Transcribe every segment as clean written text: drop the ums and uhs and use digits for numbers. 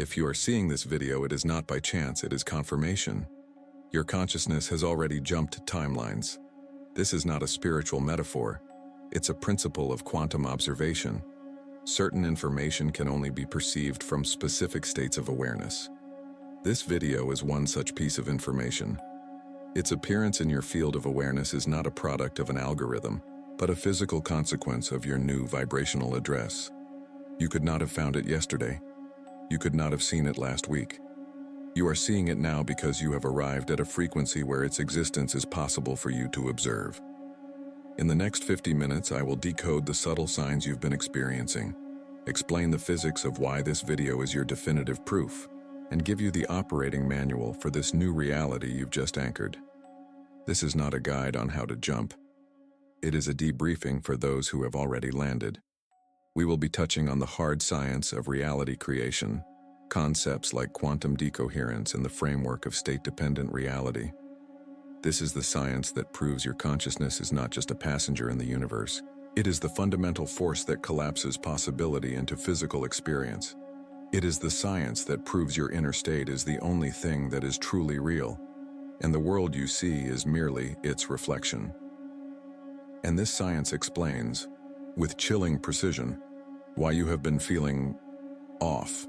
If you are seeing this video, it is not by chance, it is confirmation. Your consciousness has already jumped timelines. This is not a spiritual metaphor. It's a principle of quantum observation. Certain information can only be perceived from specific states of awareness. This video is one such piece of information. Its appearance in your field of awareness is not a product of an algorithm, but a physical consequence of your new vibrational address. You could not have found it yesterday. You could not have seen it last week. You are seeing it now because you have arrived at a frequency where its existence is possible for you to observe. In the next 50 minutes, I will decode the subtle signs you've been experiencing, explain the physics of why this video is your definitive proof, and give you the operating manual for this new reality you've just anchored. This is not a guide on how to jump. It is a debriefing for those who have already landed. We will be touching on the hard science of reality creation, concepts like quantum decoherence and the framework of state-dependent reality. This is the science that proves your consciousness is not just a passenger in the universe. It is the fundamental force that collapses possibility into physical experience. It is the science that proves your inner state is the only thing that is truly real, and the world you see is merely its reflection. And this science explains, with chilling precision, why you have been feeling off.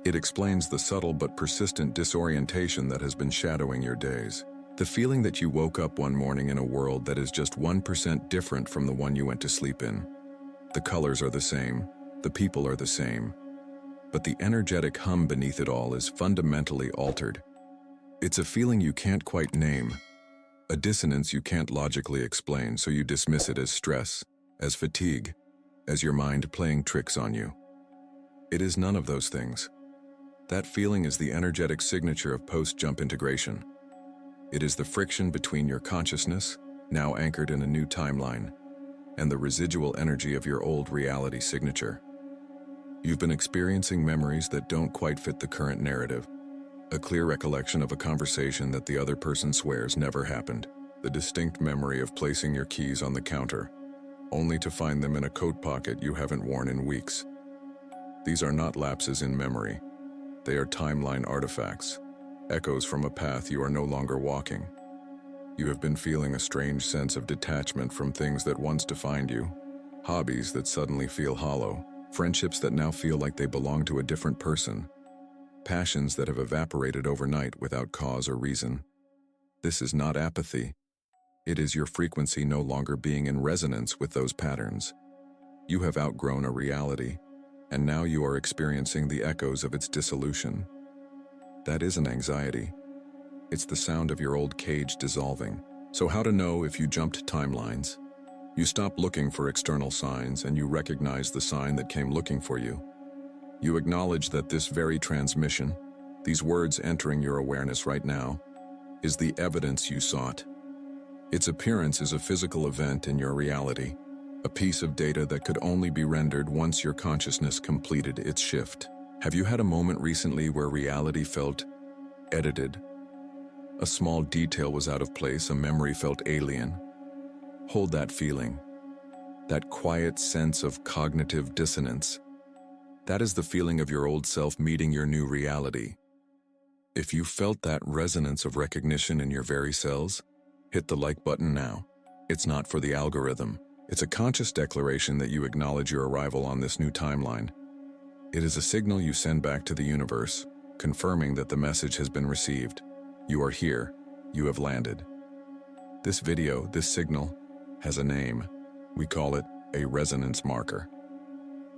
It explains the subtle but persistent disorientation that has been shadowing your days. The feeling that you woke up one morning in a world that is just 1% different from the one you went to sleep in. The colors are the same, the people are the same, but the energetic hum beneath it all is fundamentally altered. It's a feeling you can't quite name, a dissonance you can't logically explain, so you dismiss it as stress, as fatigue, as your mind playing tricks on you. It is none of those things. That feeling is the energetic signature of post-jump integration. It is the friction between your consciousness, now anchored in a new timeline, and the residual energy of your old reality signature. You've been experiencing memories that don't quite fit the current narrative. A clear recollection of a conversation that the other person swears never happened. The distinct memory of placing your keys on the counter, only to find them in a coat pocket you haven't worn in weeks. These are not lapses in memory. They are timeline artifacts, echoes from a path you are no longer walking. You have been feeling a strange sense of detachment from things that once defined you, hobbies that suddenly feel hollow, friendships that now feel like they belong to a different person, passions that have evaporated overnight without cause or reason. This is not apathy. It is your frequency no longer being in resonance with those patterns. You have outgrown a reality, and now you are experiencing the echoes of its dissolution. That isn't anxiety. It's the sound of your old cage dissolving. So how to know if you jumped timelines? You stop looking for external signs and you recognize the sign that came looking for you. You acknowledge that this very transmission, these words entering your awareness right now, is the evidence you sought. Its appearance is a physical event in your reality, a piece of data that could only be rendered once your consciousness completed its shift. Have you had a moment recently where reality felt edited? A small detail was out of place, a memory felt alien. Hold that feeling, that quiet sense of cognitive dissonance. That is the feeling of your old self meeting your new reality. If you felt that resonance of recognition in your very cells, hit the like button now. It's not for the algorithm. It's a conscious declaration that you acknowledge your arrival on this new timeline. It is a signal you send back to the universe, confirming that the message has been received. You are here. You have landed. This video, this signal, has a name. We call it a resonance marker.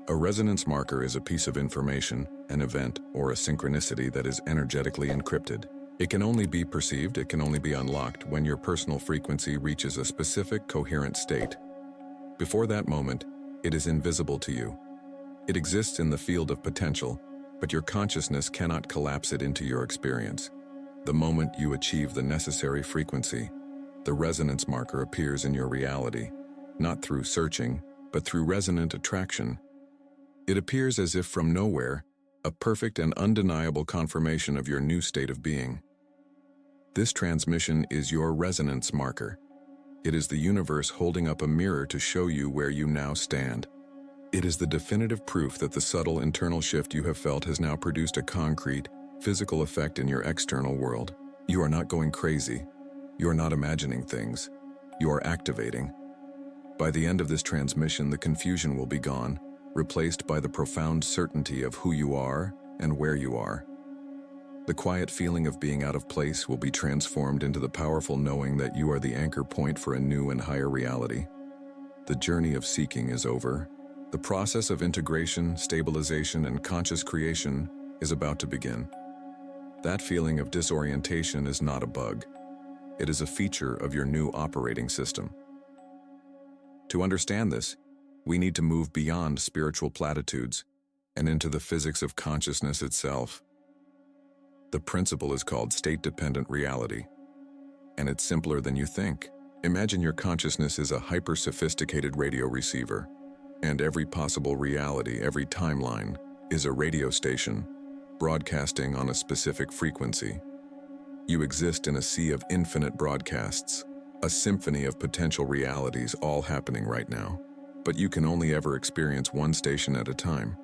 A resonance marker is a piece of information, an event, or a synchronicity that is energetically encrypted. It can only be perceived, it can only be unlocked when your personal frequency reaches a specific coherent state. Before that moment, it is invisible to you. It exists in the field of potential, but your consciousness cannot collapse it into your experience. The moment you achieve the necessary frequency, the resonance marker appears in your reality, not through searching, but through resonant attraction. It appears as if from nowhere, a perfect and undeniable confirmation of your new state of being. This transmission is your resonance marker. It is the universe holding up a mirror to show you where you now stand. It is the definitive proof that the subtle internal shift you have felt has now produced a concrete, physical effect in your external world. You are not going crazy. You are not imagining things. You are activating. By the end of this transmission, the confusion will be gone, replaced by the profound certainty of who you are and where you are. The quiet feeling of being out of place will be transformed into the powerful knowing that you are the anchor point for a new and higher reality. The journey of seeking is over. The process of integration, stabilization, and conscious creation is about to begin. That feeling of disorientation is not a bug. It is a feature of your new operating system. To understand this, we need to move beyond spiritual platitudes and into the physics of consciousness itself. The principle is called state-dependent reality, and it's simpler than you think. Imagine your consciousness is a hyper-sophisticated radio receiver, and every possible reality, every timeline, is a radio station broadcasting on a specific frequency. You exist in a sea of infinite broadcasts, a symphony of potential realities all happening right now. But you can only ever experience one station at a time,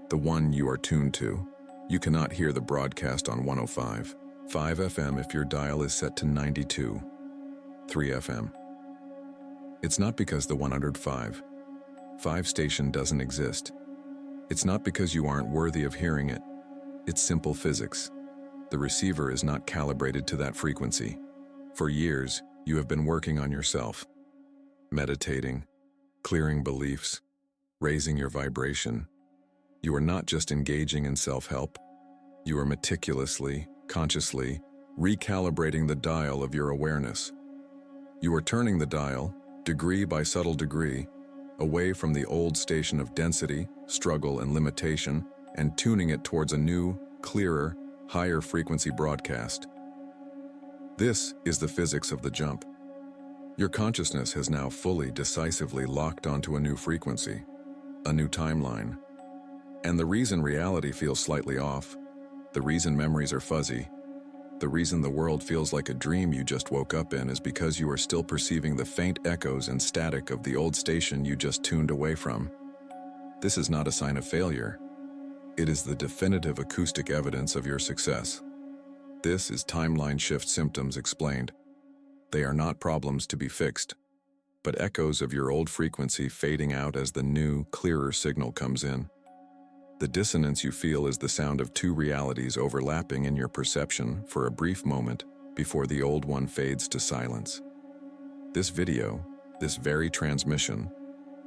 the one you are tuned to. You cannot hear the broadcast on 105.5 FM if your dial is set to 92.3 FM. It's not because the 105.5 station doesn't exist. It's not because you aren't worthy of hearing it. It's simple physics. The receiver is not calibrated to that frequency. For years, you have been working on yourself, meditating, clearing beliefs, raising your vibration. You are not just engaging in self-help. You are meticulously, consciously, recalibrating the dial of your awareness. You are turning the dial, degree by subtle degree, away from the old station of density, struggle, and limitation, and tuning it towards a new, clearer, higher frequency broadcast. This is the physics of the jump. Your consciousness has now fully, decisively locked onto a new frequency, a new timeline. And the reason reality feels slightly off, the reason memories are fuzzy, the reason the world feels like a dream you just woke up in is because you are still perceiving the faint echoes and static of the old station you just tuned away from. This is not a sign of failure. It is the definitive acoustic evidence of your success. This is timeline shift symptoms explained. They are not problems to be fixed, but echoes of your old frequency fading out as the new, clearer signal comes in. The dissonance you feel is the sound of two realities overlapping in your perception for a brief moment before the old one fades to silence. This video, this very transmission,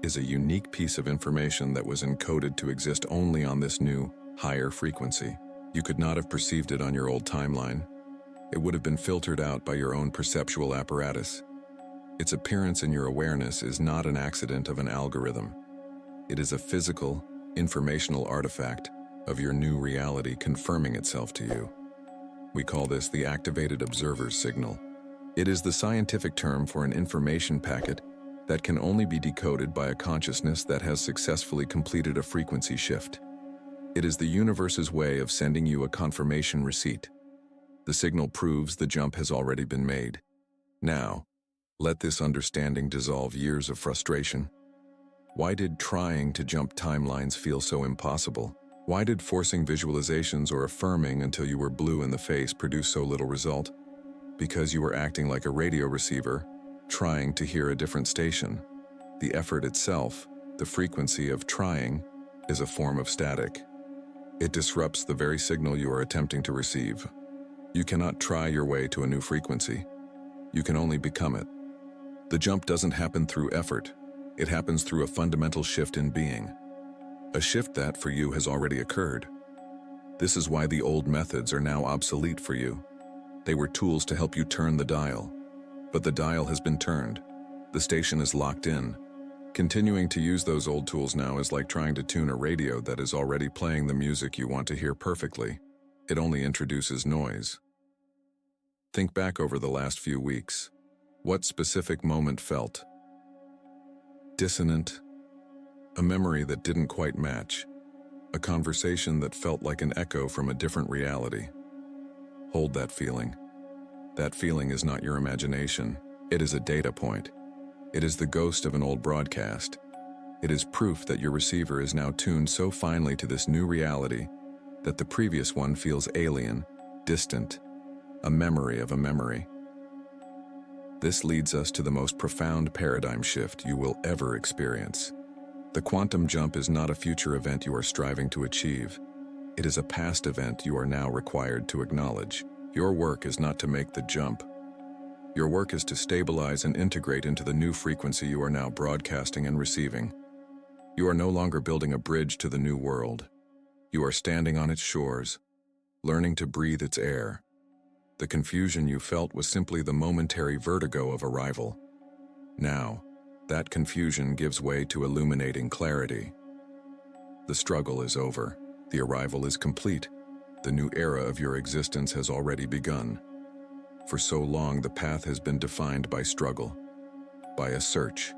is a unique piece of information that was encoded to exist only on this new, higher frequency. You could not have perceived it on your old timeline. It would have been filtered out by your own perceptual apparatus. Its appearance in your awareness is not an accident of an algorithm. It is a physical, informational artifact of your new reality confirming itself to you. We call this the activated observer's signal. It is the scientific term for an information packet that can only be decoded by a consciousness that has successfully completed a frequency shift. It is the universe's way of sending you a confirmation receipt. The signal proves the jump has already been made. Now, let this understanding dissolve years of frustration. Why did trying to jump timelines feel so impossible? Why did forcing visualizations or affirming until you were blue in the face produce so little result? Because you were acting like a radio receiver, trying to hear a different station. The effort itself, the frequency of trying, is a form of static. It disrupts the very signal you are attempting to receive. You cannot try your way to a new frequency. You can only become it. The jump doesn't happen through effort. It happens through a fundamental shift in being. A shift that, for you, has already occurred. This is why the old methods are now obsolete for you. They were tools to help you turn the dial. But the dial has been turned. The station is locked in. Continuing to use those old tools now is like trying to tune a radio that is already playing the music you want to hear perfectly. It only introduces noise. Think back over the last few weeks. What specific moment felt dissonant? A memory that didn't quite match. A conversation that felt like an echo from a different reality. Hold that feeling. That feeling is not your imagination. It is a data point. It is the ghost of an old broadcast. It is proof that your receiver is now tuned so finely to this new reality that the previous one feels alien, distant, a memory of a memory. This leads us to the most profound paradigm shift you will ever experience. The quantum jump is not a future event you are striving to achieve. It is a past event you are now required to acknowledge. Your work is not to make the jump. Your work is to stabilize and integrate into the new frequency you are now broadcasting and receiving. You are no longer building a bridge to the new world. You are standing on its shores, learning to breathe its air. The confusion you felt was simply the momentary vertigo of arrival. Now, that confusion gives way to illuminating clarity. The struggle is over. The arrival is complete. The new era of your existence has already begun. For so long, the path has been defined by struggle, by a search,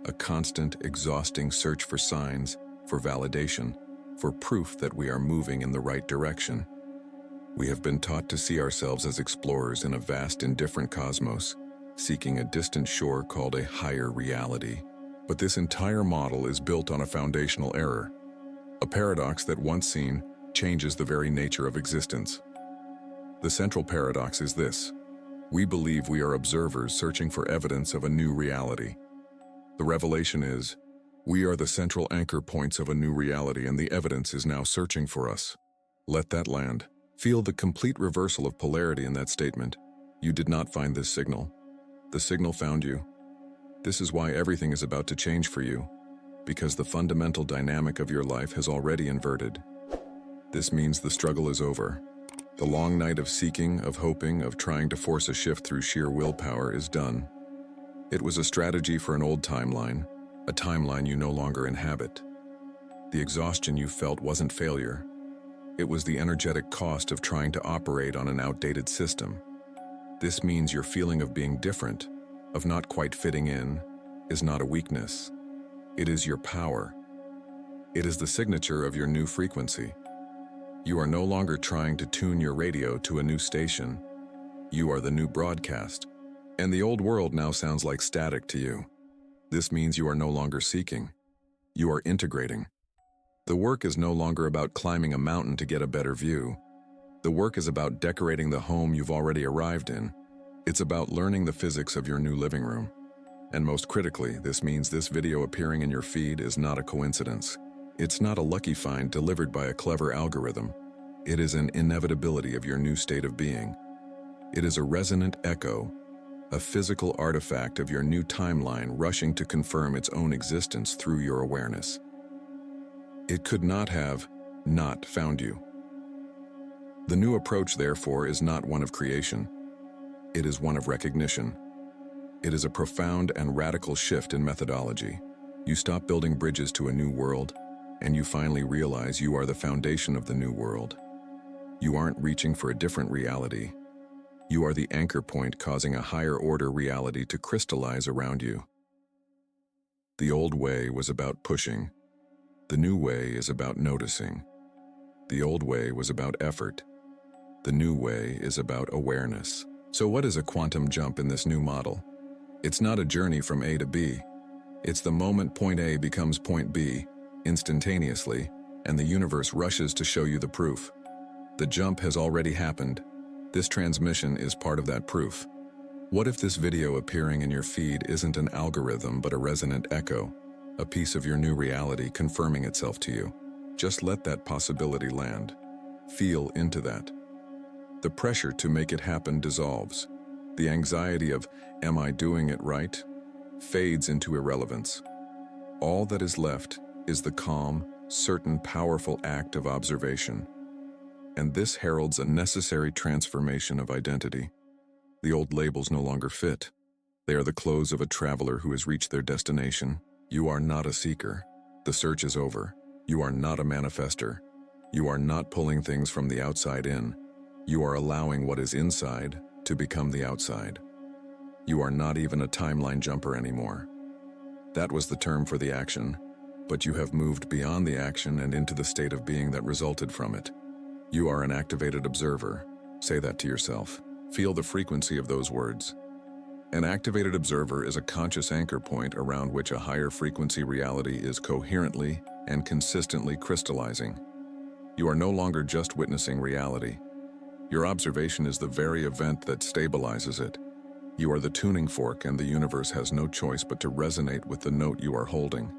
a constant, exhausting search for signs, for validation, for proof that we are moving in the right direction. We have been taught to see ourselves as explorers in a vast, indifferent cosmos, seeking a distant shore called a higher reality. But this entire model is built on a foundational error, a paradox that, once seen, changes the very nature of existence. The central paradox is this: we believe we are observers searching for evidence of a new reality. The revelation is, we are the central anchor points of a new reality, and the evidence is now searching for us. Let that land. Feel the complete reversal of polarity in that statement. You did not find this signal. The signal found you. This is why everything is about to change for you, because the fundamental dynamic of your life has already inverted. This means the struggle is over. The long night of seeking, of hoping, of trying to force a shift through sheer willpower is done. It was a strategy for an old timeline, a timeline you no longer inhabit. The exhaustion you felt wasn't failure. It was the energetic cost of trying to operate on an outdated system. This means your feeling of being different, of not quite fitting in, is not a weakness. It is your power. It is the signature of your new frequency. You are no longer trying to tune your radio to a new station. You are the new broadcast, and the old world now sounds like static to you. This means you are no longer seeking. You are integrating. The work is no longer about climbing a mountain to get a better view. The work is about decorating the home you've already arrived in. It's about learning the physics of your new living room. And most critically, this means this video appearing in your feed is not a coincidence. It's not a lucky find delivered by a clever algorithm. It is an inevitability of your new state of being. It is a resonant echo, a physical artifact of your new timeline rushing to confirm its own existence through your awareness. It could not have not found you. The new approach, therefore, is not one of creation. It is one of recognition. It is a profound and radical shift in methodology. You stop building bridges to a new world, and you finally realize you are the foundation of the new world. You aren't reaching for a different reality. You are the anchor point causing a higher order reality to crystallize around you. The old way was about pushing. The new way is about noticing. The old way was about effort. The new way is about awareness. So what is a quantum jump in this new model? It's not a journey from A to B. It's the moment point A becomes point B, instantaneously, and the universe rushes to show you the proof. The jump has already happened. This transmission is part of that proof. What if this video appearing in your feed isn't an algorithm but a resonant echo, a piece of your new reality confirming itself to you? Just let that possibility land. Feel into that. The pressure to make it happen dissolves. The anxiety of, am I doing it right, fades into irrelevance. All that is left is the calm, certain, powerful act of observation. And this heralds a necessary transformation of identity. The old labels no longer fit. They are the clothes of a traveler who has reached their destination. You are not a seeker. The search is over. You are not a manifester. You are not pulling things from the outside in. You are allowing what is inside to become the outside. You are not even a timeline jumper anymore. That was the term for the action, but you have moved beyond the action and into the state of being that resulted from it. You are an activated observer. Say that to yourself. Feel the frequency of those words. An activated observer is a conscious anchor point around which a higher frequency reality is coherently and consistently crystallizing. You are no longer just witnessing reality. Your observation is the very event that stabilizes it. You are the tuning fork, and the universe has no choice but to resonate with the note you are holding.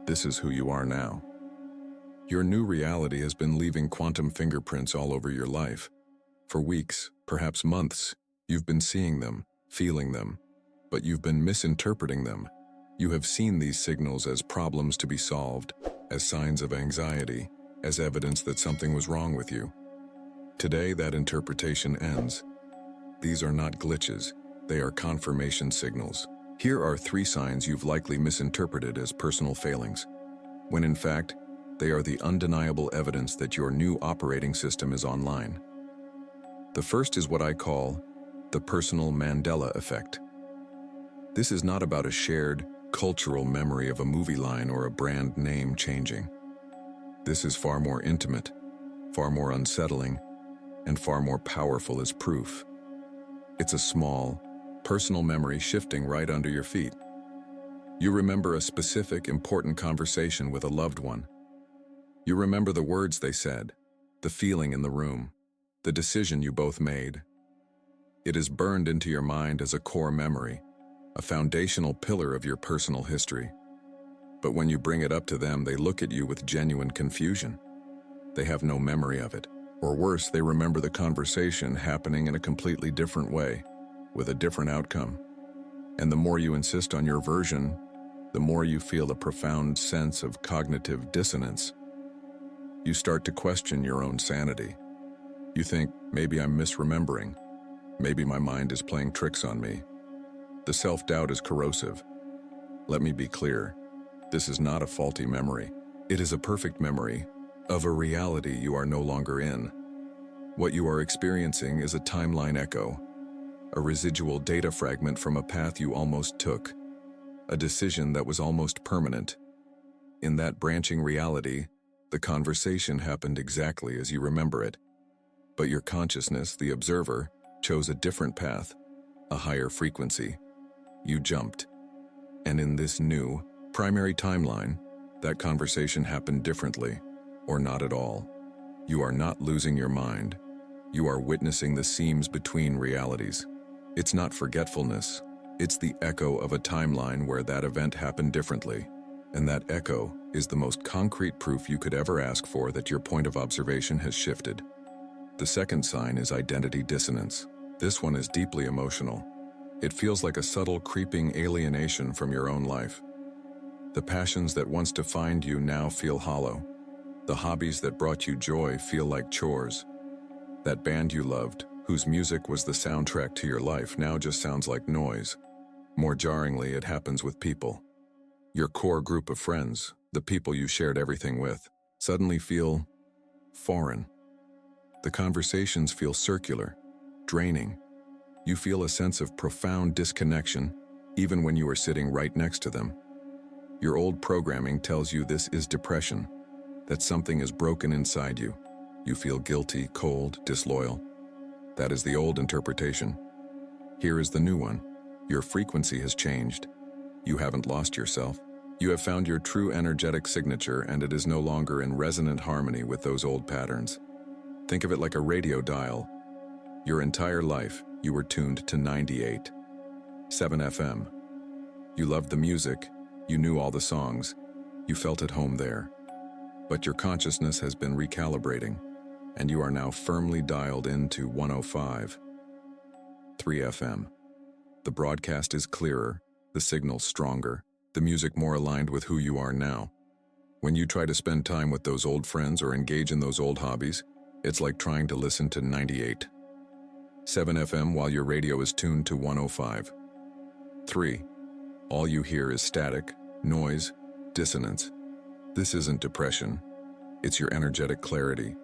This is who you are now. Your new reality has been leaving quantum fingerprints all over your life. For weeks, perhaps months, you've been seeing them, feeling them, but you've been misinterpreting them. You have seen these signals as problems to be solved, as signs of anxiety, as evidence that something was wrong with you. Today, that interpretation ends. These are not glitches, they are confirmation signals. Here are 3 signs you've likely misinterpreted as personal failings, when in fact, they are the undeniable evidence that your new operating system is online. The first is what I call the personal Mandela effect. This is not about a shared, cultural memory of a movie line or a brand name changing. This is far more intimate, far more unsettling, and far more powerful as proof. It's a small, personal memory shifting right under your feet. You remember a specific, important conversation with a loved one. You remember the words they said, the feeling in the room, the decision you both made. It is burned into your mind as a core memory, a foundational pillar of your personal history. But when you bring it up to them, they look at you with genuine confusion. They have no memory of it. Or worse, they remember the conversation happening in a completely different way, with a different outcome. And the more you insist on your version, the more you feel a profound sense of cognitive dissonance. You start to question your own sanity. You think, maybe I'm misremembering. Maybe my mind is playing tricks on me. The self-doubt is corrosive. Let me be clear. This is not a faulty memory. It is a perfect memory of a reality you are no longer in. What you are experiencing is a timeline echo, a residual data fragment from a path you almost took, a decision that was almost permanent. In that branching reality, the conversation happened exactly as you remember it. But your consciousness, the observer, chose a different path, a higher frequency. You jumped. And in this new, primary timeline, that conversation happened differently, or not at all. You are not losing your mind. You are witnessing the seams between realities. It's not forgetfulness. It's the echo of a timeline where that event happened differently. And that echo is the most concrete proof you could ever ask for that your point of observation has shifted. The second sign is identity dissonance. This one is deeply emotional. It feels like a subtle, creeping alienation from your own life. The passions that once defined you now feel hollow. The hobbies that brought you joy feel like chores. That band you loved, whose music was the soundtrack to your life, now just sounds like noise. More jarringly, it happens with people. Your core group of friends, the people you shared everything with, suddenly feel foreign. The conversations feel circular, draining. You feel a sense of profound disconnection, even when you are sitting right next to them. Your old programming tells you this is depression, that something is broken inside you. You feel guilty, cold, disloyal. That is the old interpretation. Here is the new one. Your frequency has changed. You haven't lost yourself. You have found your true energetic signature, and it is no longer in resonant harmony with those old patterns. Think of it like a radio dial. Your entire life, you were tuned to 98.7 FM. You loved the music, you knew all the songs, you felt at home there. But your consciousness has been recalibrating, and you are now firmly dialed into 105.3 FM. The broadcast is clearer, the signal stronger, the music more aligned with who you are now. When you try to spend time with those old friends or engage in those old hobbies, it's like trying to listen to 98.7 FM while your radio is tuned to 105.3. All you hear is static, noise, dissonance. This isn't depression. It's your energetic clarity.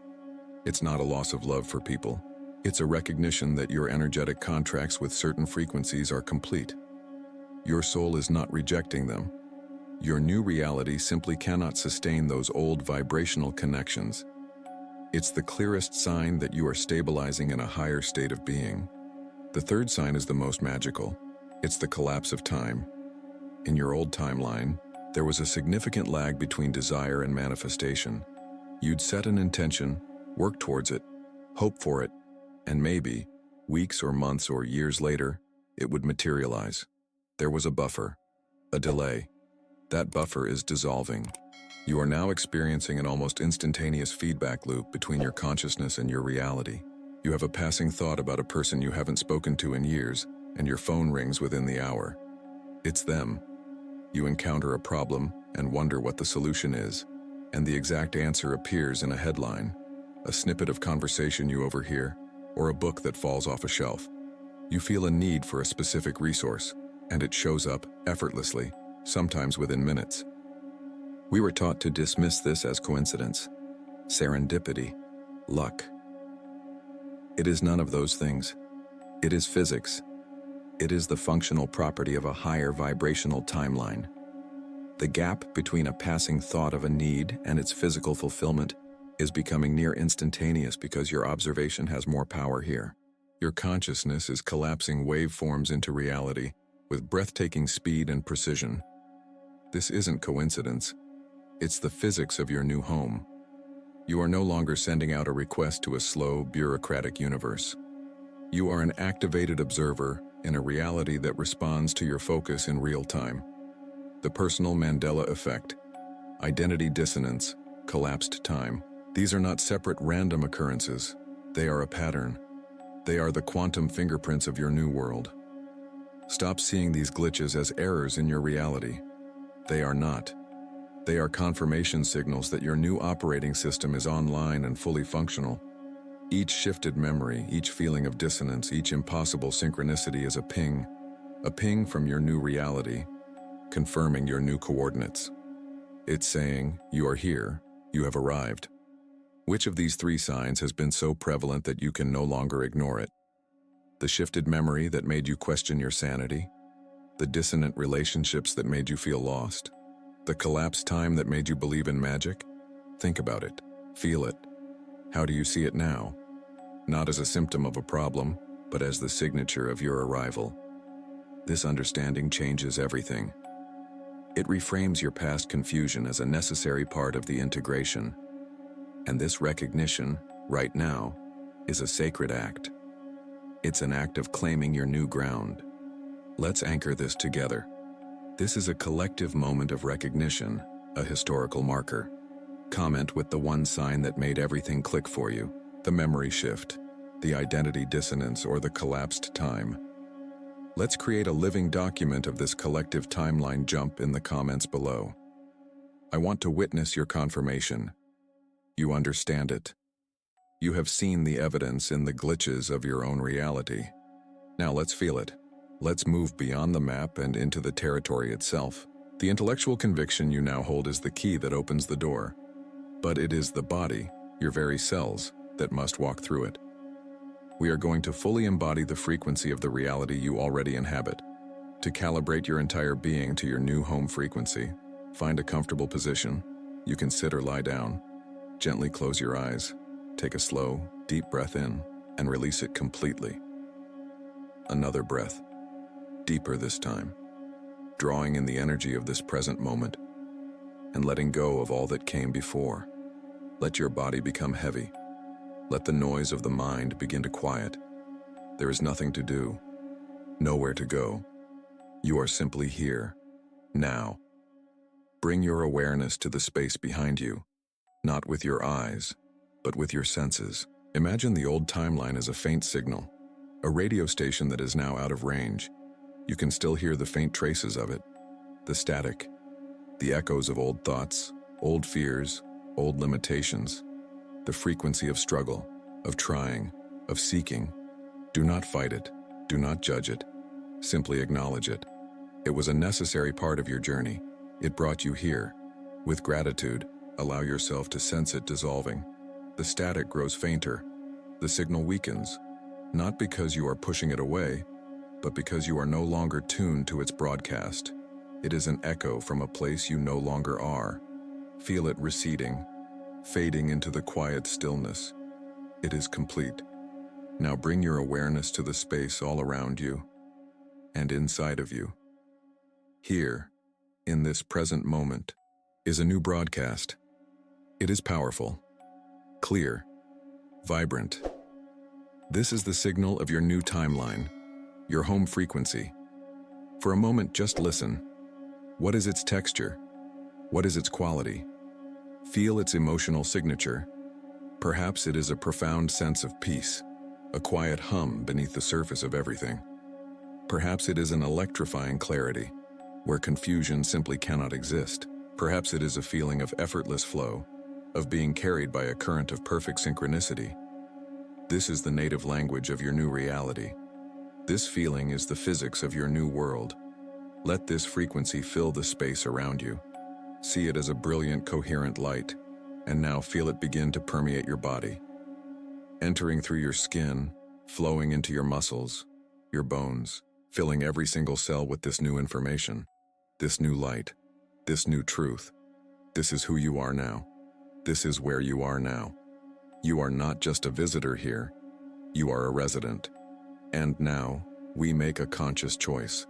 It's not a loss of love for people. It's a recognition that your energetic contracts with certain frequencies are complete. Your soul is not rejecting them. Your new reality simply cannot sustain those old vibrational connections. It's the clearest sign that you are stabilizing in a higher state of being. The third sign is the most magical. It's the collapse of time. In your old timeline, there was a significant lag between desire and manifestation. You'd set an intention, work towards it, hope for it, and maybe, weeks or months or years later, it would materialize. There was a buffer, a delay. That buffer is dissolving. You are now experiencing an almost instantaneous feedback loop between your consciousness and your reality. You have a passing thought about a person you haven't spoken to in years, and your phone rings within the hour. It's them. You encounter a problem and wonder what the solution is, and the exact answer appears in a headline, a snippet of conversation you overhear, or a book that falls off a shelf. You feel a need for a specific resource, and it shows up effortlessly, sometimes within minutes. We were taught to dismiss this as coincidence, serendipity, luck. It is none of those things. It is physics. It is the functional property of a higher vibrational timeline. The gap between a passing thought of a need and its physical fulfillment is becoming near instantaneous because your observation has more power here. Your consciousness is collapsing waveforms into reality with breathtaking speed and precision. This isn't coincidence. It's the physics of your new home. You are no longer sending out a request to a slow, bureaucratic universe. You are an activated observer in a reality that responds to your focus in real time. The personal Mandela effect, identity dissonance, collapsed time. These are not separate random occurrences. They are a pattern. They are the quantum fingerprints of your new world. Stop seeing these glitches as errors in your reality. They are not. They are confirmation signals that your new operating system is online and fully functional. Each shifted memory, each feeling of dissonance, each impossible synchronicity is a ping from your new reality, confirming your new coordinates. It's saying, you are here, you have arrived. Which of these three signs has been so prevalent that you can no longer ignore it? The shifted memory that made you question your sanity? The dissonant relationships that made you feel lost? The collapsed time that made you believe in magic? Think about it. Feel it. How do you see it now? Not as a symptom of a problem, but as the signature of your arrival. This understanding changes everything. It reframes your past confusion as a necessary part of the integration. And this recognition, right now, is a sacred act. It's an act of claiming your new ground. Let's anchor this together. This is a collective moment of recognition, a historical marker. Comment with the one sign that made everything click for you, the memory shift, the identity dissonance, or the collapsed time. Let's create a living document of this collective timeline jump in the comments below. I want to witness your confirmation. You understand it. You have seen the evidence in the glitches of your own reality. Now let's feel it. Let's move beyond the map and into the territory itself. The intellectual conviction you now hold is the key that opens the door. But it is the body, your very cells, that must walk through it. We are going to fully embody the frequency of the reality you already inhabit. To calibrate your entire being to your new home frequency, find a comfortable position. You can sit or lie down. Gently close your eyes. Take a slow, deep breath in and release it completely. Another breath, deeper this time, drawing in the energy of this present moment and letting go of all that came before. Let your body become heavy. Let the noise of the mind begin to quiet. There is nothing to do, nowhere to go. You are simply here, now. Bring your awareness to the space behind you, not with your eyes, but with your senses. Imagine the old timeline as a faint signal, a radio station that is now out of range. You can still hear the faint traces of it, the static, the echoes of old thoughts, old fears, old limitations, the frequency of struggle, of trying, of seeking. Do not fight it. Do not judge it. Simply acknowledge it. It was a necessary part of your journey. It brought you here. With gratitude, allow yourself to sense it dissolving. The static grows fainter. The signal weakens, not because you are pushing it away, but because you are no longer tuned to its broadcast. It is an echo from a place you no longer are. Feel it receding, fading into the quiet stillness. It is complete. Now bring your awareness to the space all around you. and inside of you. Here, in this present moment, is a new broadcast. It is powerful, clear, vibrant. This is the signal of your new timeline, your home frequency. For a moment, just listen. What is its texture? What is its quality? Feel its emotional signature. Perhaps it is a profound sense of peace, a quiet hum beneath the surface of everything. Perhaps it is an electrifying clarity, where confusion simply cannot exist. Perhaps it is a feeling of effortless flow, of being carried by a current of perfect synchronicity. This is the native language of your new reality. This feeling is the physics of your new world. Let this frequency fill the space around you. See it as a brilliant, coherent light, and now feel it begin to permeate your body, entering through your skin, flowing into your muscles, your bones, filling every single cell with this new information, this new light, this new truth. This is who you are now. This is where you are now. You are not just a visitor here. You are a resident. And now, we make a conscious choice.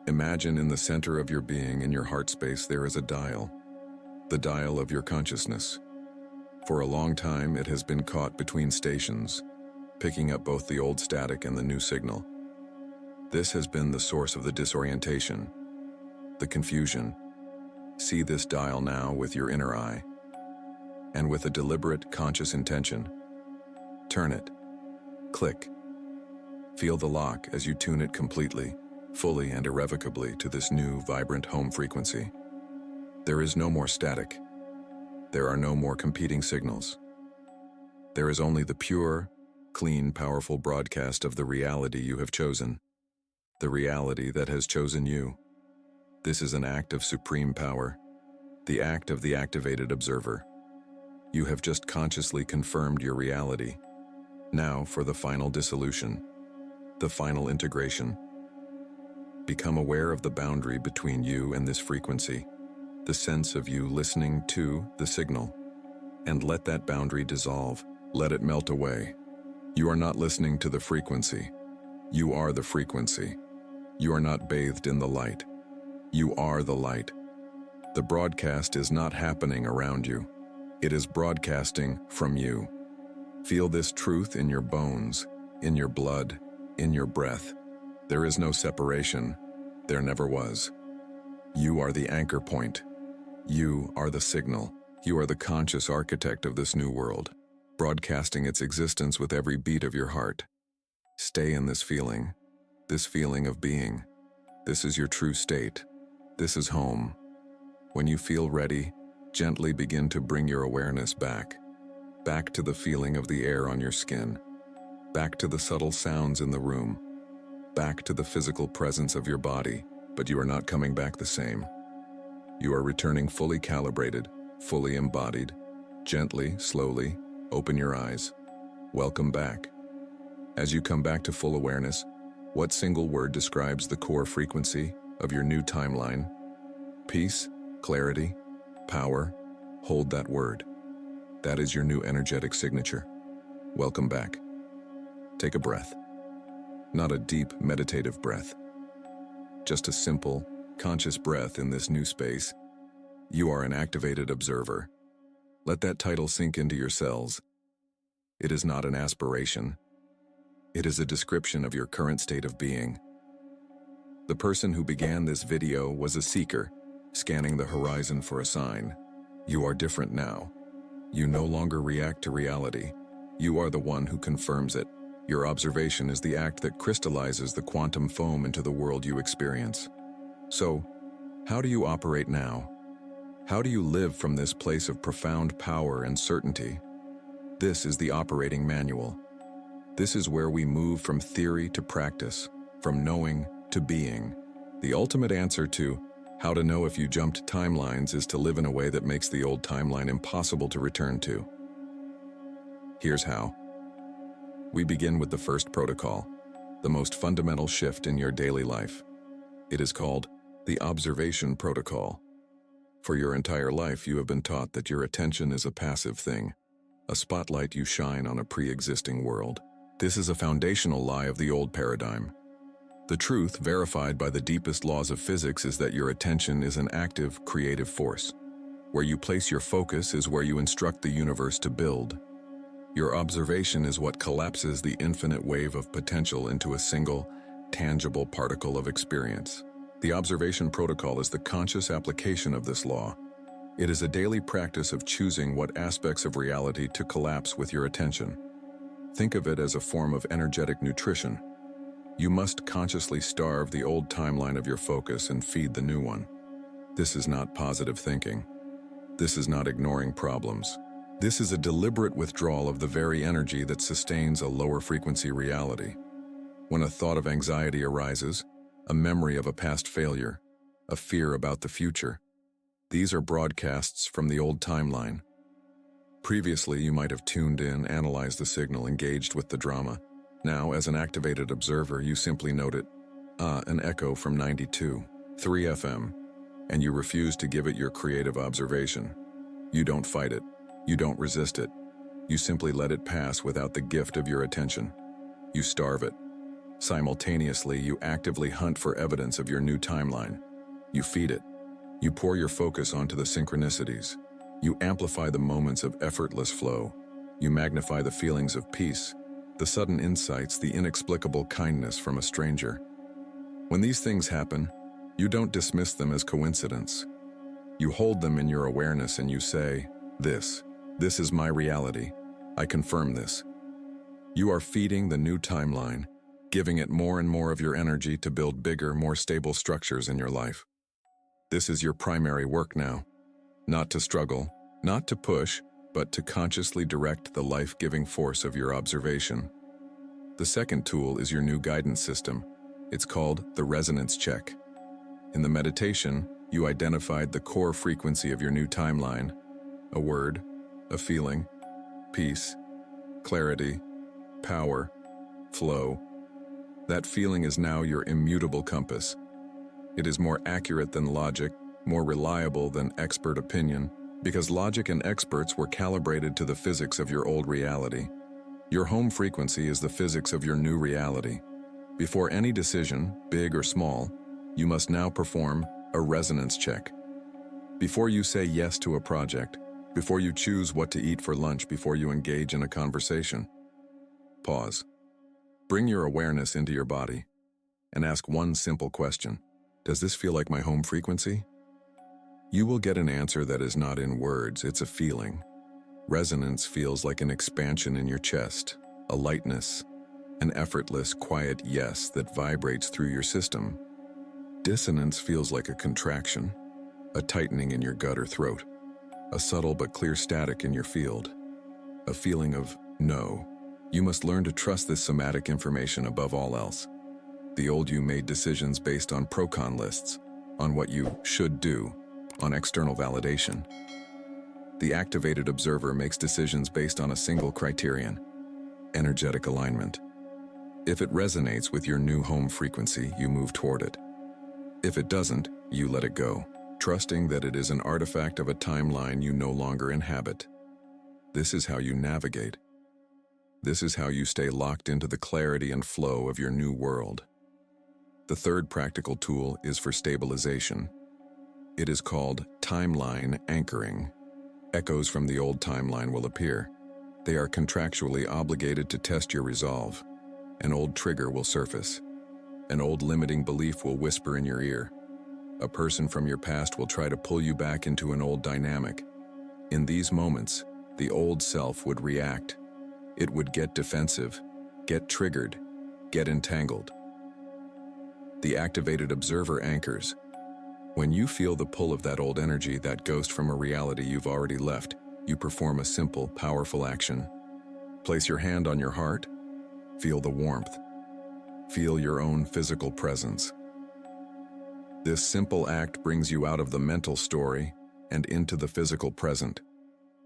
Imagine in the center of your being, in your heart space, there is a dial. The dial of your consciousness. For a long time, it has been caught between stations, picking up both the old static and the new signal. This has been the source of the disorientation, the confusion. See this dial now with your inner eye, and with a deliberate, conscious intention. Turn it. Click. Feel the lock as you tune it completely, fully and irrevocably to this new, vibrant home frequency. There is no more static. There are no more competing signals. There is only the pure, clean, powerful broadcast of the reality you have chosen. The reality that has chosen you. This is an act of supreme power, the act of the activated observer. You have just consciously confirmed your reality. Now for the final dissolution, the final integration. Become aware of the boundary between you and this frequency, the sense of you listening to the signal, and let that boundary dissolve. Let it melt away. You are not listening to the frequency. You are the frequency. You are not bathed in the light. You are the light. The broadcast is not happening around you. It is broadcasting from you. Feel this truth in your bones, in your blood, in your breath. There is no separation. There never was. You are the anchor point. You are the signal. You are the conscious architect of this new world, broadcasting its existence with every beat of your heart. Stay in this feeling of being. This is your true state. This is home. When you feel ready, gently begin to bring your awareness back to the feeling of the air on your skin, back to the subtle sounds in the room, back to the physical presence of your body, but you are not coming back the same. You are returning fully calibrated, fully embodied. Gently, slowly, open your eyes. Welcome back. As you come back to full awareness, what single word describes the core frequency of your new timeline? Peace, clarity, power. Hold that word. That is your new energetic signature. Welcome back. Take a breath. Not a deep, meditative breath. Just a simple, conscious breath in this new space. You are an activated observer. Let that title sink into your cells. It is not an aspiration. It is a description of your current state of being. The person who began this video was a seeker, scanning the horizon for a sign. You are different now. You no longer react to reality. You are the one who confirms it. Your observation is the act that crystallizes the quantum foam into the world you experience. So, how do you operate now? How do you live from this place of profound power and certainty? This is the operating manual. This is where we move from theory to practice, from knowing to being. The ultimate answer to how to know if you jumped timelines is to live in a way that makes the old timeline impossible to return to. Here's how. We begin with the first protocol, the most fundamental shift in your daily life. It is called the observation protocol. For your entire life, you have been taught that your attention is a passive thing, a spotlight you shine on a pre-existing world. This is a foundational lie of the old paradigm. The truth, verified by the deepest laws of physics, is that your attention is an active, creative force. Where you place your focus is where you instruct the universe to build. Your observation is what collapses the infinite wave of potential into a single, tangible particle of experience. The observation protocol is the conscious application of this law. It is a daily practice of choosing what aspects of reality to collapse with your attention. Think of it as a form of energetic nutrition. You must consciously starve the old timeline of your focus and feed the new one. This is not positive thinking. This is not ignoring problems. This is a deliberate withdrawal of the very energy that sustains a lower frequency reality. When a thought of anxiety arises, a memory of a past failure, a fear about the future, these are broadcasts from the old timeline. Previously, you might have tuned in, analyzed the signal, engaged with the drama. Now, as an activated observer, you simply note it, an echo from 92.3 FM, and you refuse to give it your creative observation. You don't fight it. You don't resist it. You simply let it pass without the gift of your attention. You starve it. Simultaneously, you actively hunt for evidence of your new timeline. You feed it. You pour your focus onto the synchronicities. You amplify the moments of effortless flow. You magnify the feelings of peace, the sudden insights, the inexplicable kindness from a stranger. When these things happen, you don't dismiss them as coincidence. You hold them in your awareness and you say, This is my reality. I confirm this. You are feeding the new timeline, giving it more and more of your energy to build bigger, more stable structures in your life. This is your primary work now. Not to struggle, not to push, but to consciously direct the life-giving force of your observation. The second tool is your new guidance system. It's called the resonance check. In the meditation, you identified the core frequency of your new timeline, a word, a feeling, peace, clarity, power, flow. That feeling is now your immutable compass. It is more accurate than logic, more reliable than expert opinion, because logic and experts were calibrated to the physics of your old reality. Your home frequency is the physics of your new reality. Before any decision, big or small, you must now perform a resonance check. Before you say yes to a project, before you choose what to eat for lunch, before you engage in a conversation, pause. Bring your awareness into your body and ask one simple question. Does this feel like my home frequency? You will get an answer that is not in words, it's a feeling. Resonance feels like an expansion in your chest, a lightness, an effortless, quiet yes that vibrates through your system. Dissonance feels like a contraction, a tightening in your gut or throat, a subtle but clear static in your field, a feeling of no. You must learn to trust this somatic information above all else. The old you made decisions based on pro-con lists, on what you should do, on external validation. The activated observer makes decisions based on a single criterion: energetic alignment. If it resonates with your new home frequency, you move toward it. If it doesn't, you let it go, trusting that it is an artifact of a timeline you no longer inhabit. This is how you navigate. This is how you stay locked into the clarity and flow of your new world. The third practical tool is for stabilization. It is called timeline anchoring. Echoes from the old timeline will appear. They are contractually obligated to test your resolve. An old trigger will surface. An old limiting belief will whisper in your ear. A person from your past will try to pull you back into an old dynamic. In these moments, the old self would react. It would get defensive, get triggered, get entangled. The activated observer anchors. When you feel the pull of that old energy, that ghost from a reality you've already left, you perform a simple, powerful action. Place your hand on your heart. Feel the warmth. Feel your own physical presence. This simple act brings you out of the mental story and into the physical present,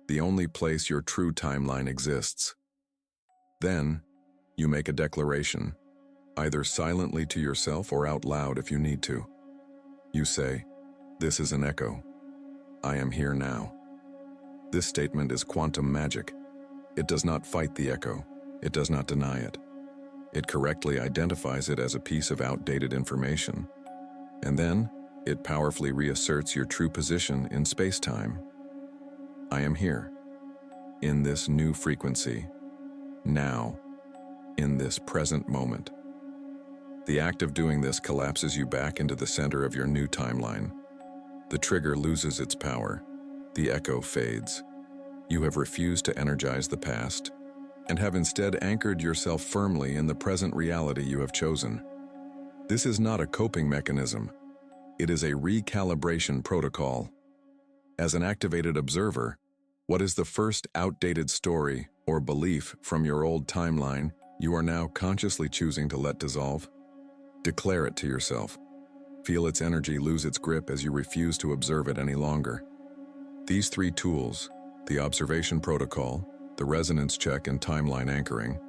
the only place your true timeline exists. Then, you make a declaration, either silently to yourself or out loud if you need to. You say, "This is an echo. I am here now." This statement is quantum magic. It does not fight the echo. It does not deny it. It correctly identifies it as a piece of outdated information. And then, it powerfully reasserts your true position in space-time. I am here, in this new frequency, now, in this present moment. The act of doing this collapses you back into the center of your new timeline. The trigger loses its power. The echo fades. You have refused to energize the past, and have instead anchored yourself firmly in the present reality you have chosen. This is not a coping mechanism. It is a recalibration protocol. As an activated observer, what is the first outdated story or belief from your old timeline you are now consciously choosing to let dissolve? Declare it to yourself. Feel its energy lose its grip as you refuse to observe it any longer. These three tools, the observation protocol, the resonance check, and timeline anchoring,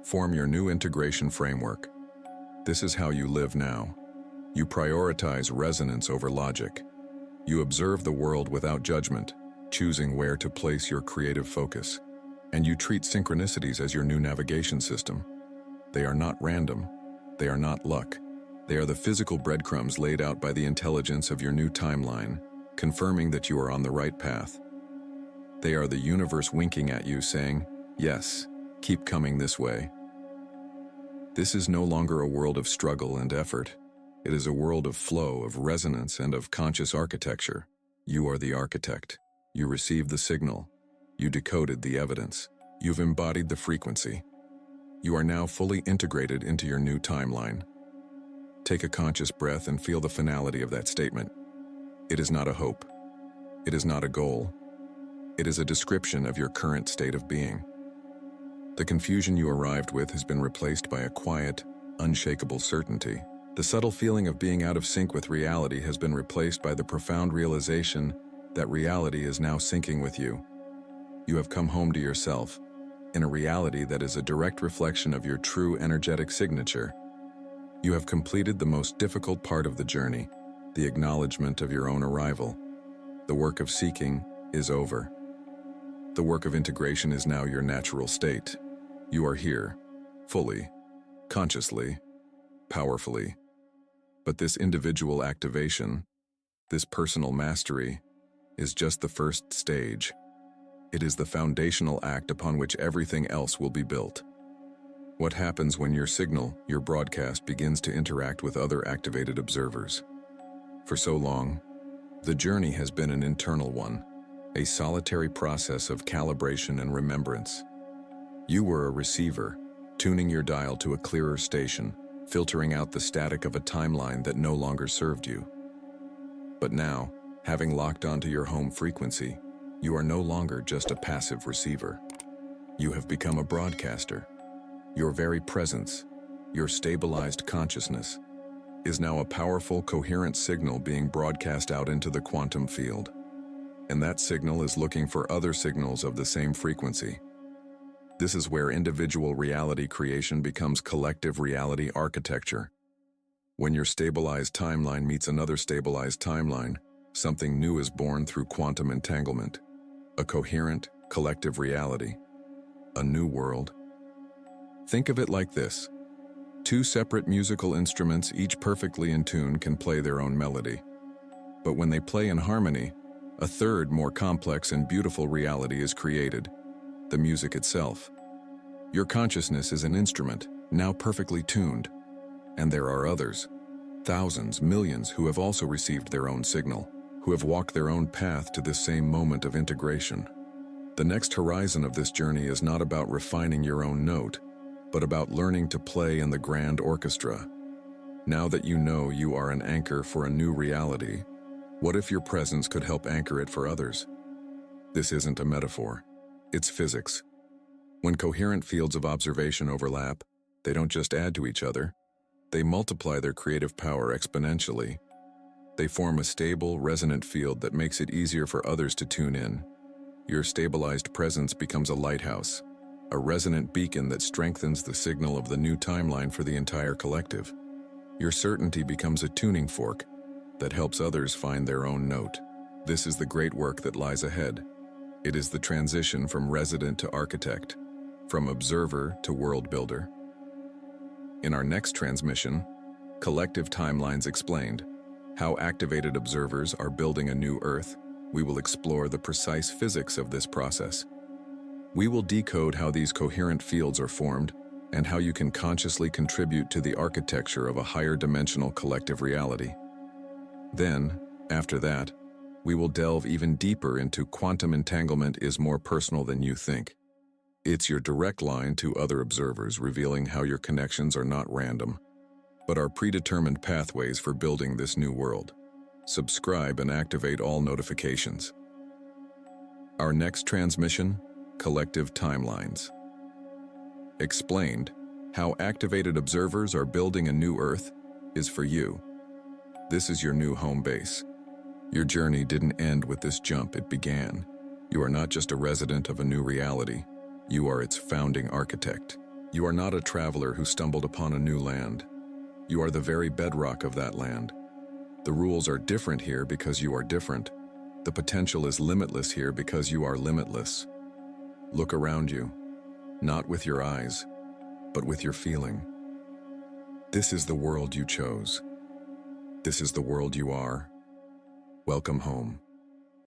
form your new integration framework. This is how you live now. You prioritize resonance over logic. You observe the world without judgment, choosing where to place your creative focus. And you treat synchronicities as your new navigation system. They are not random. They are not luck. They are the physical breadcrumbs laid out by the intelligence of your new timeline, confirming that you are on the right path. They are the universe winking at you, saying, yes, keep coming this way. This is no longer a world of struggle and effort. It is a world of flow, of resonance, and of conscious architecture. You are the architect. You received the signal. You decoded the evidence. You've embodied the frequency. You are now fully integrated into your new timeline. Take a conscious breath and feel the finality of that statement. It is not a hope. It is not a goal. It is a description of your current state of being. The confusion you arrived with has been replaced by a quiet, unshakable certainty. The subtle feeling of being out of sync with reality has been replaced by the profound realization that reality is now syncing with you. You have come home to yourself, in a reality that is a direct reflection of your true energetic signature. You have completed the most difficult part of the journey, the acknowledgement of your own arrival. The work of seeking is over. The work of integration is now your natural state. You are here, fully, consciously, powerfully. But this individual activation, this personal mastery, is just the first stage. It is the foundational act upon which everything else will be built. What happens when your signal, your broadcast, begins to interact with other activated observers? For so long, the journey has been an internal one, a solitary process of calibration and remembrance. You were a receiver, tuning your dial to a clearer station, filtering out the static of a timeline that no longer served you. But now, having locked onto your home frequency, you are no longer just a passive receiver. You have become a broadcaster. Your very presence, your stabilized consciousness, is now a powerful, coherent signal being broadcast out into the quantum field. And that signal is looking for other signals of the same frequency. This is where individual reality creation becomes collective reality architecture. When your stabilized timeline meets another stabilized timeline, something new is born through quantum entanglement. A coherent, collective reality. A new world. Think of it like this. Two separate musical instruments, each perfectly in tune, can play their own melody. But when they play in harmony, a third, more complex and beautiful reality is created, the music itself. Your consciousness is an instrument, now perfectly tuned. And there are others, thousands, millions, who have also received their own signal, who have walked their own path to this same moment of integration. The next horizon of this journey is not about refining your own note, but about learning to play in the grand orchestra. Now that you know you are an anchor for a new reality, what if your presence could help anchor it for others? This isn't a metaphor. It's physics. When coherent fields of observation overlap, they don't just add to each other, they multiply their creative power exponentially. They form a stable, resonant field that makes it easier for others to tune in. Your stabilized presence becomes a lighthouse, a resonant beacon that strengthens the signal of the new timeline for the entire collective. Your certainty becomes a tuning fork that helps others find their own note. This is the great work that lies ahead. It is the transition from resident to architect, from observer to world builder. In our next transmission, Collective Timelines Explained, how activated observers are building a new Earth, we will explore the precise physics of this process. We will decode how these coherent fields are formed and how you can consciously contribute to the architecture of a higher dimensional collective reality. Then, after that, we will delve even deeper into quantum entanglement is more personal than you think. It's your direct line to other observers, revealing how your connections are not random, but are predetermined pathways for building this new world. Subscribe and activate all notifications. Our next transmission, Collective Timelines. Explained, how activated observers are building a new Earth, is for you. This is your new home base. Your journey didn't end with this jump, it began. You are not just a resident of a new reality, you are its founding architect. You are not a traveler who stumbled upon a new land. You are the very bedrock of that land. The rules are different here because you are different. The potential is limitless here because you are limitless. Look around you, not with your eyes, but with your feeling. This is the world you chose. This is the world you are. Welcome home.